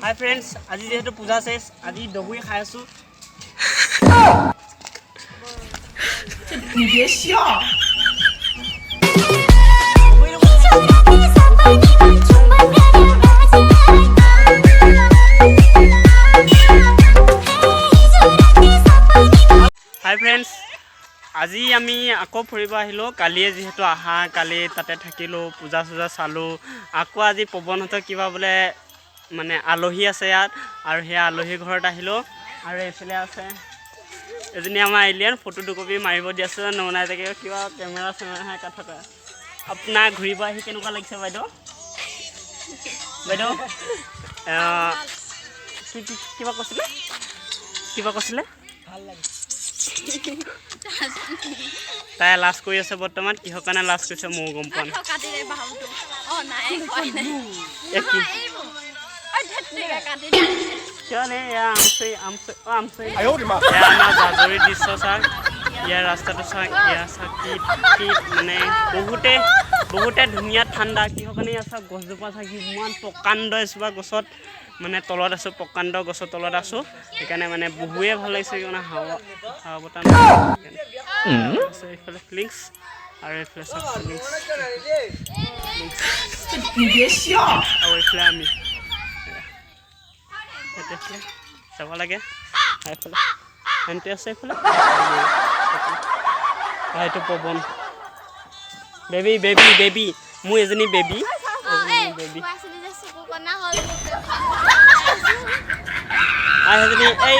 hi friends आज जेहेतु पूजा शेष आज दबुई खाई आसो हाय फ्रेंड्स আজি আমি আকৌ ফুৰিব আহিলো কালিয়ে যেহেতু আহা কালি তাতে থাকিলো পূজা সুজা চালো আকৌ আজি পৱনহতৰ কিবা বলে মানে আলহী আছে ইয়াত আৰু হে আলহী ঘৰত আহিলো আৰু এফালে আছে এজনী আমাৰ এলিয়ান ফটো দুকপি মাৰিব দিছে ননাই থাকে কিবা কেমেৰা চেমেৰা হে কথা আপনা ঘুৰিব আহি কেনেকুৱা লাগিছে বাইদেউ বাইদেউ কিবা কৈছিলে ভাল লাগে তাই লাজ কৰি আছে বৰ্তমান কিহৰ কাৰণে লাজ কৰিছে মই গম পোৱা জাজৰি দৃশ্য চাওক ইয়াৰ ৰাস্তাটো চাওক ইয়াৰ চাওক কি মানে বহুতে ধুনীয়া ঠাণ্ডা কিহৰ কাৰণে ইয়াৰ চাওক গছজোপা চাওক ইমান প্ৰকাণ্ড এজোপা গছত মানে তলত আছো প্ৰকাণ্ড গছৰ তলত আছো সেইকাৰণে মানে বহুৱে ভাল লাগিছে মানে হাৱা বতাহ এইফালে ফিলিংছ আৰু এইফালে চব ফিলিংছ আৰু এইফালে আমি চাব লাগে এইফালে এণ্টি আছে এইফালে এইটো পৱন বেবী মোৰ এজনী বেবী সেইজনী এই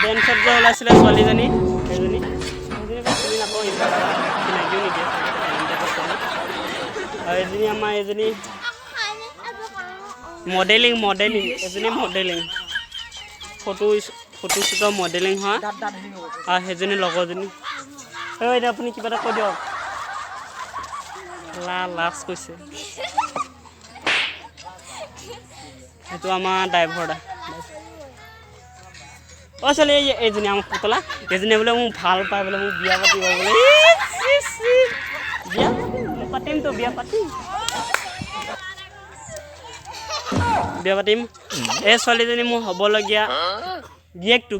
ডেন্সত যে ওলাইছিলে ছোৱালীজনী সেইজনী আৰু এজনী আমাৰ এজনী মডেলিং এজনী মডেলিং ফটো শ্বুটৰ মডেলিং হয় আৰু সেইজনী লগৰজনী এতিয়া আপুনি কিবা এটা কৈ দিয়ক লাজ কৈছে সেইটো আমাৰ ড্ৰাইভাৰ দা ছোৱালী এইজনী আমাৰ পুতলা এইজনী বোলে মোক ভাল পায় বোলে মোক বিয়া পাতিব বোলে বিয়া পাতিম এই ছোৱালীজনী মোৰ হ'বলগীয়া গিয়েকটো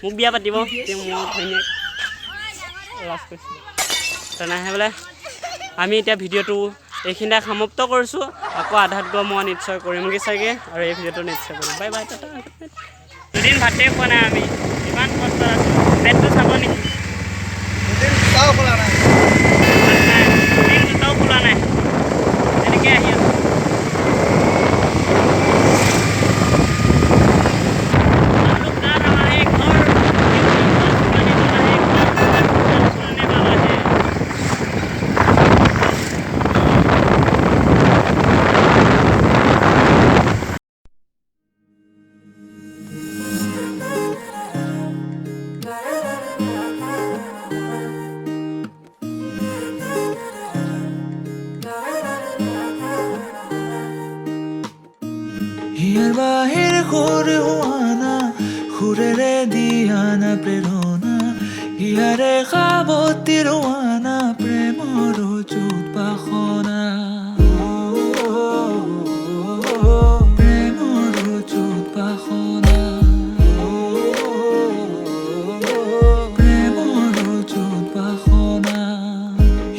মোক বিয়া পাতিব মোৰ ঘৈণীয়েক লাজ কৰিছে তেনেহে বোলে আমি এতিয়া ভিডিঅ'টো এইখিনিতে সমাপ্ত কৰিছোঁ আকৌ আধাত গৈ মই নিশ্চয় কৰিমগৈ চাগে আৰু এই ভিডিঅ'টো নিশ্চয় কৰিম বাই টাটা দুদিন ভাতেই খোৱা নাই আমি ইমান কষ্ট আছোঁ পেটটো চাব নেকি দুদিন জোতাও খোলা নাই এনেকৈ আহি আছোঁ হিয়াৰ বাহিৰ সুৰে হোৱানা সুৰেৰে দিয়ানা প্ৰেৰণা হিয়াৰে সাৱতী ৰোৱানা প্ৰেমৰ যুত বাসনা প্ৰেমৰ যুত বাসনা প্ৰেমৰ যুত বাসনা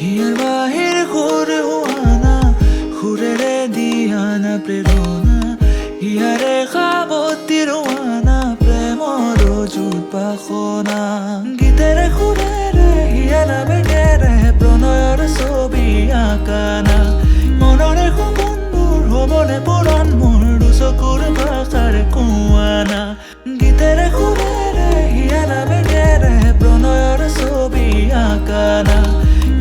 হিয়াৰ বাহিৰ সুৰে হোৱানা সুৰেৰে দিয়ানা প্ৰেৰণা হিয়াৰে সাৱতী ৰোৱানা প্ৰেমৰ যুত বাসনা গীতেৰে সুৰেৰে হিয়াৰা বেগেৰে প্ৰণয়ৰ ছবি আঁকানা মনৰে সপোনবোৰ হ'বনে পূৰণ মোৰ দুচকুৰ ভাষাৰে কোৱানা গীতেৰে সুৰেৰে হিয়াৰা বেগেৰে প্ৰণয়ৰ ছবি আঁকানা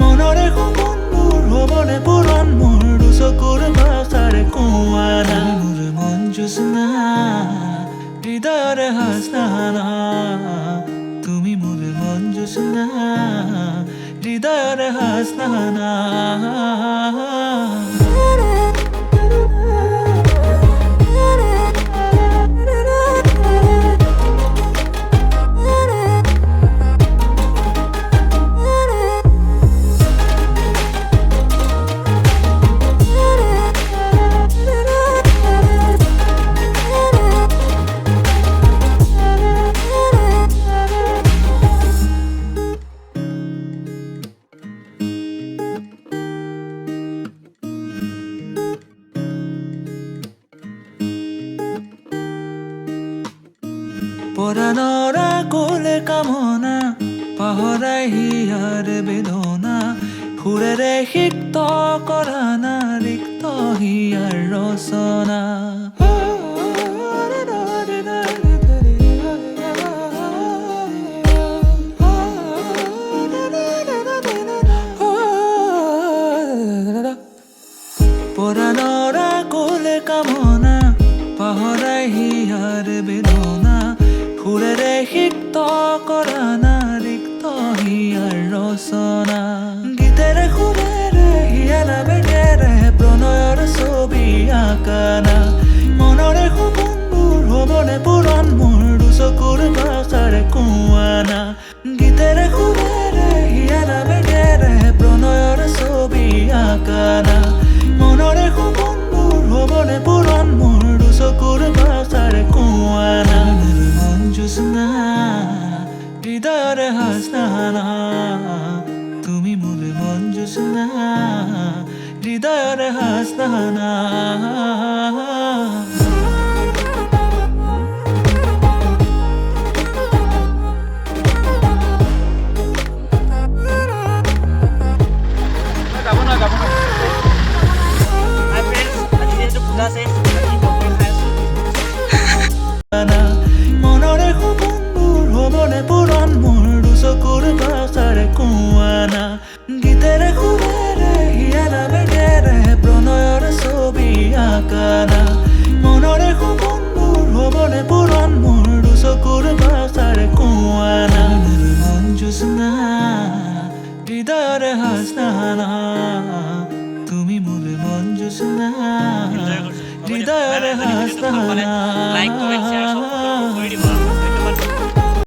মনৰে সপোনবোৰ হ'বনে পূৰণ মোৰ দুচকুৰ ভাষাৰে কোৱানা জোৎস্না হৃদয়ৰে হাসনা তুমি মোৰ মন জোৎস্না হৃদয়ৰে হাসনা পৰাণৰা কোলে কামনা পাহৰাই হিয়াৰ বেদনা সুৰেৰে সিক্ত কৰা না ৰিক্ত হিয়াৰ ৰচনা পৰাণৰা কোলে কামনা পাহৰাই হিয়াৰ বেদনা সুৰেৰে সিক্ত কৰা না ৰিক্ত হিয়াৰ ৰচনা গীতেৰে সুৰেৰে হিয়াৰা বেগেৰে প্ৰণয়ৰ ছবি আঁকানা মনৰে সপোনবোৰ হ'বনে পূৰণ মোৰ দুচকুৰ ভাষাৰে কোৱানা গীতেৰে সুৰেৰে হিয়াৰা বেগেৰে প্ৰণয়ৰ ছবি আঁকানা মনৰে সপোনবোৰ হ'বনে পূৰণ মোৰ দুচকুৰ ভাষাৰে কোৱানা মন জোছনা হৃদয়ৰে হাসনা তুমি মোৰ মন জোছনা হৃদয়ৰে হাসনা মনৰে সপোনবোৰ হ'বনে পূৰণ মোৰ দুচকুৰ ভাষাৰে কোৱানা গীতেৰে সুৰেৰে হিয়াৰা বেগেৰে প্ৰণয়ৰ ছবি আঁকানা মনৰে সপোনবোৰ হ'বনে পূৰণ মোৰ দুচকুৰ ভাষাৰে কোৱানা মন জোছনা হৃদয়ৰে হাসনা তুমি মোৰ মন জোছনা হৃদয়ৰে হাসনা লাইক কমেন্ট শ্বেয়াৰ